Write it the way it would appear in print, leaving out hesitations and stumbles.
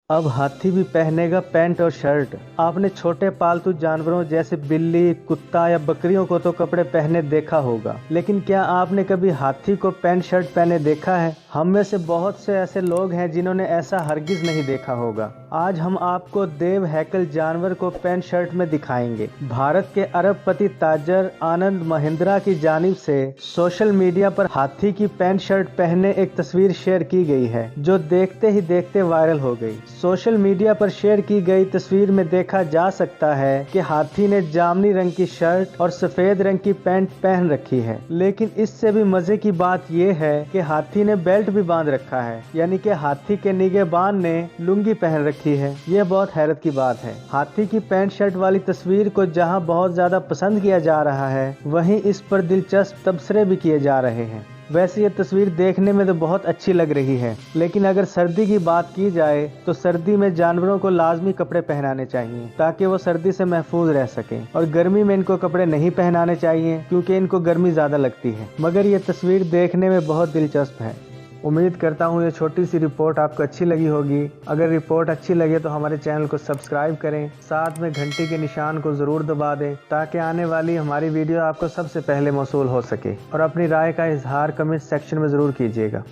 अब हाथी भी पहनेगा पैंट और शर्ट। आपने छोटे पालतू जानवरों जैसे बिल्ली, कुत्ता या बकरियों को तो कपड़े पहने देखा होगा, लेकिन क्या आपने कभी हाथी को पैंट शर्ट पहने देखा है? हम में से बहुत से ऐसे लोग हैं जिन्होंने ऐसा हरगिज नहीं देखा होगा। आज हम आपको देव हैकल जानवर को पैंट शर्ट में दिखाएंगे। भारत के अरबपति ताजर आनंद महिंद्रा की जानिब से सोशल मीडिया पर हाथी की पैंट शर्ट पहने एक तस्वीर शेयर की गई है, जो देखते ही देखते वायरल हो गई। सोशल मीडिया पर शेयर की गई तस्वीर में देखा जा सकता है कि हाथी ने जामुनी रंग की शर्ट और सफेद रंग की पैंट पहन रखी है, लेकिन इससे भी मजे की बात यह है कि हाथी ने बेल्ट भी बांध रखा है, यानी कि हाथी के निगहबान ने लुंगी पहन रखी है। यह बहुत हैरत की बात है। हाथी की पैंट शर्ट वाली तस्वीर को जहां बहुत ज्यादा पसंद किया जा रहा है, वहीं इस पर दिलचस्प तबसरे भी किए जा रहे हैं। वैसे ये तस्वीर देखने में तो बहुत अच्छी लग रही है, लेकिन अगर सर्दी की बात की जाए तो सर्दी में जानवरों को लाजमी कपड़े पहनाने चाहिए ताकि वो सर्दी से महफूज रह सकें, और गर्मी में इनको कपड़े नहीं पहनाने चाहिए क्योंकि इनको गर्मी ज़्यादा लगती है। मगर ये तस्वीर देखने में बहुत दिलचस्प है। उम्मीद करता हूँ ये छोटी सी रिपोर्ट आपको अच्छी लगी होगी। अगर रिपोर्ट अच्छी लगे तो हमारे चैनल को सब्सक्राइब करें, साथ में घंटी के निशान को ज़रूर दबा दें ताकि आने वाली हमारी वीडियो आपको सबसे पहले मौसूल हो सके, और अपनी राय का इजहार कमेंट सेक्शन में ज़रूर कीजिएगा।